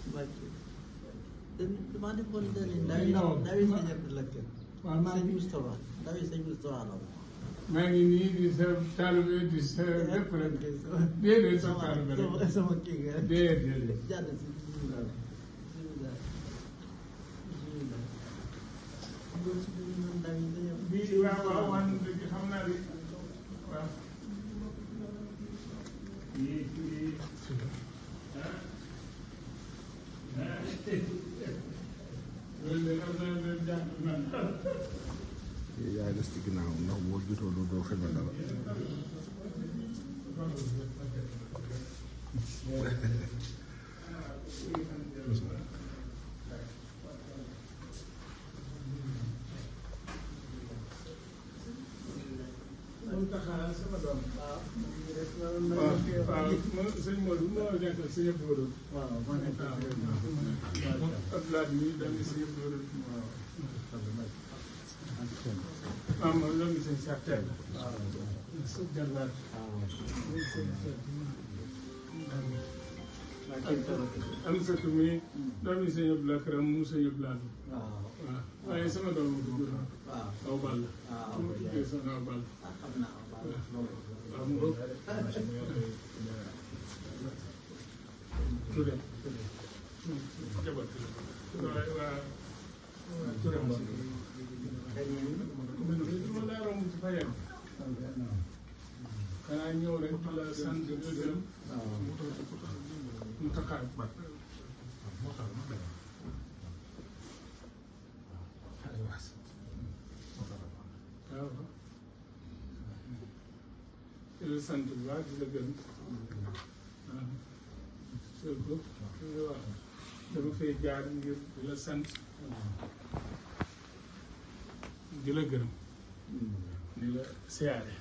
Mbacke damaa defoon ndaw yi sëñ Abdoulaye waaw maa sëñ ngi Moustapha ndaw yi sëñ Moustapha la maa ngi nii di sa taalibe di sa lépp rek déedéet sa taalibe rek sama kii nga déedéet jàdd si bisimilah bisimilah bisimilah ndaw yi sëñ bii waaw waaw man de xam naa de waaw yii loolu de am na leen jàng na yaay des ci ginnaaw ndax boo jutoo doo filmé dara. moom taxaa sama doom waaw sëñ Modou moo nekk sëñ Modou waaw moo nekk Abdoulaye mi daal di sëñ Modou waaw waaw moom la ngi sëñ Cheikh Tell waaw su jarlaat am sa tumi doomi sëñ Abdoulaye Karam mu sëñ Abdoulaye waaw waaye sama doom bu góor aw ball mu tuddee sama aw ball waaw mu bëgg Touré jabat waa Touré mbon ma daa romb ci fayam xanaa ñëw rek di la sant di la gërëm mu taxaat waaw di la sant bu baax di la gërëm surtout waaw dama fay jaar ngir di la sant di la gërëm di la siyaare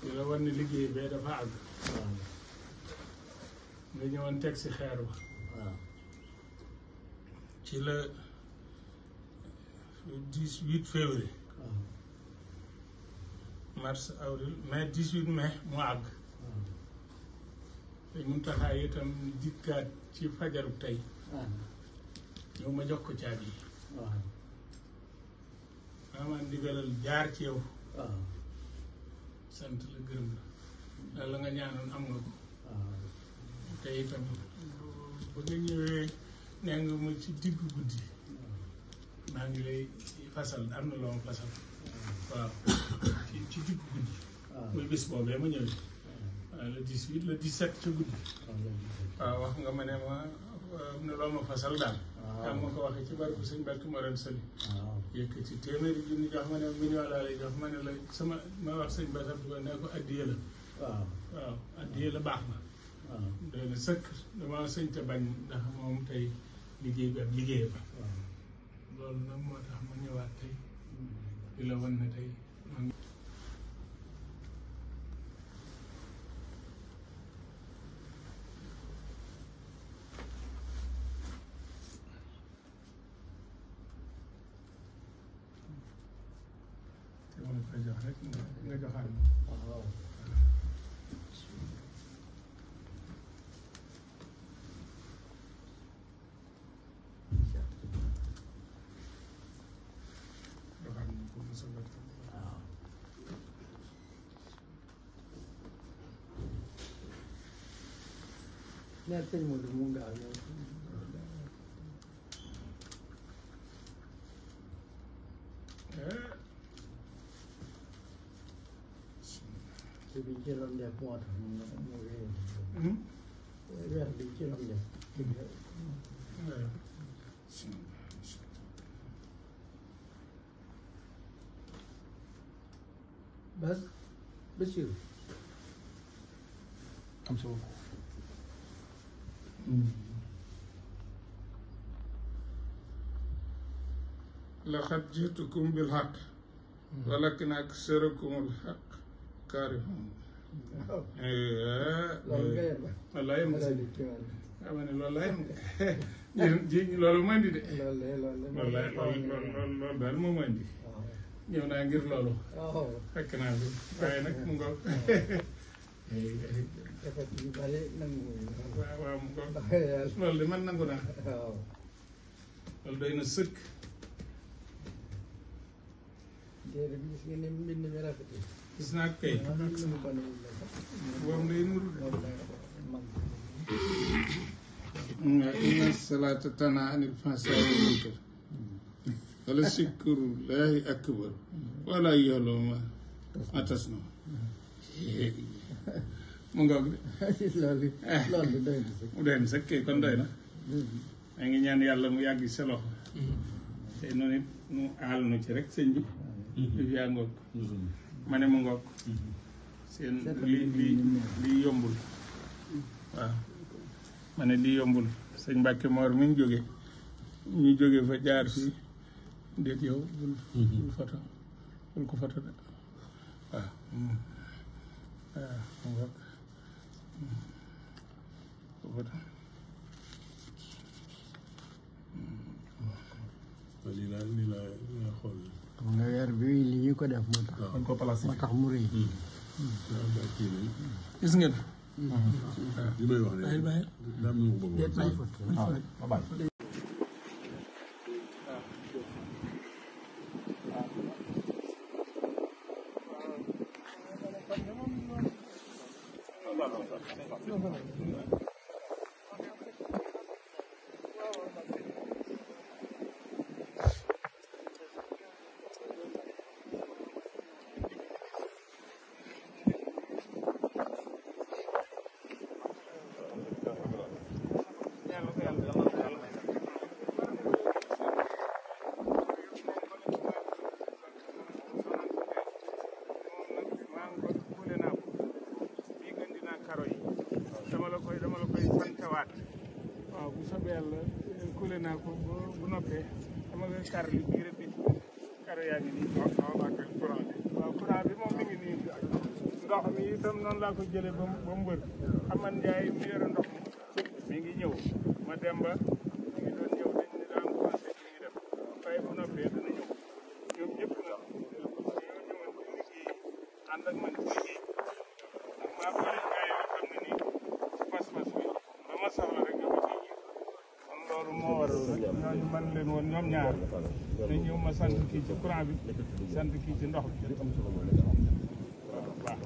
di la war ne liggéey bee dafa àgg nga ñëwoon teg si xeer wa ci la 18 février mars avril mai 18 mai mu àgg te mun taxaa itam dikkaat ci fajaru tey ñëw ma jox ko caabi yi maamaan ndigalal jaar ci yow sant la gërëm la la nga ñaanoon am nga ko te itam ba nga ñëwee nee nga ma ci diggu guddi maa ngi lay fasal am na loo ma fasal waaw ci diggu guddi muy bis boobee ma ñëwee waaw le 18 le 17 ca guddi waaw wax nga ma ne ma am na loo ma fasal daal yaa ma ko waxee ci barabu sëñ Mbacke Morène Sali yëkkati téeméeri junni jox ma ne million laa lay jox ma ne la sama ma wax sëñ Bass Abdou ne ko addiye la waaw addiye la baax na doy na sëkk dama sëñ te bañ ndax moom tey liggéey bi ak liggéey ba loolu nag moo tax ma ñëwaat tey di la wan ne tey te ma koy jox rek nga joxaat ma neel sëñ Modou mu gaaw ñëw te bi ci doon def moo tax mu weer bi ci doon def Bas Bachir am sa laqad ji'tukum bil haqq walakin aksarakumul haqq kaarihuun loolu nga yem wallaay am loolu ci wàll xam ne loolu laay am ji loolu moo indi de loolu loolu daal moo indi ñëw naa ngir loolu waaw fekk naa fi waaye nag mu ngoog dafa ci yu bari nangu waaw waaw mu ngoog ndax yàlla loolu de man nangu naa waaw loolu doy na sëkk déedéet gis nga ne mbind mi rafet yi gis naa kay lu mu bone la sax boobu day nuru de moom la mag inna salaata tanhaa anil fahshaa'i wal munkar wala zikrullaahi akbar wala ya'lamu maa tasna'uun mu ngoog de loolu loolu doy na sax mu doy na sax kay kon doy na maa ngi ñaan yàlla mu yàgg sa loxo te noonu it mu aal nu ci rek sëñ bi li yaa ngoog ma ne mu ngoog seen lii yombul waaw ma ne lii yombul sëñ Mbàkke Moor mi ñu jóge fa jaar fii déet yow bul foto bul ko foto de waaw waaw mu ngoog ko foto lii laa xool. xam nga weer bi li ñu ko def moo tax dañ ko placé moo tax mu rëy gis ngeen li may wax ne daa am lu mu bëgg dama la koy santewaat waaw bu soobee yàlla kule naa ko bu noppee dama nga kar li bii rek kar yaa ngi nii waaw courant bi moom mi ngi nii ndox mi itam noonu laa ko jëlee ba mu wër Aman Njaay mi yore ndox mi ngi ñëw ma dem ba mi ngi doon ñëw dañ ne daa am commencé mi ngi dem waaye bu noppee dana ñëw ñoom ñëpp nag ñoo ñëwoon ci liggéey ànd ak man ci liggéey ndax maa bëri gaa yoo xam ne nii pas-pas bi ba ma soxla rek nga ko ciy gis kon loolu moo waral nag ñooñu man leen woon ñoom ñaar ne ñëw ma sant kii ci courant bi sant kii ci ndox bi waaw baax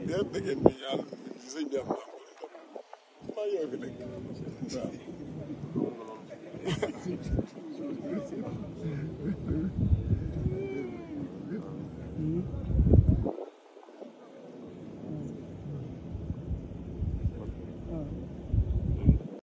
déet da ngeen di ñaan sëñ bi am na maa yow fi nekk waaw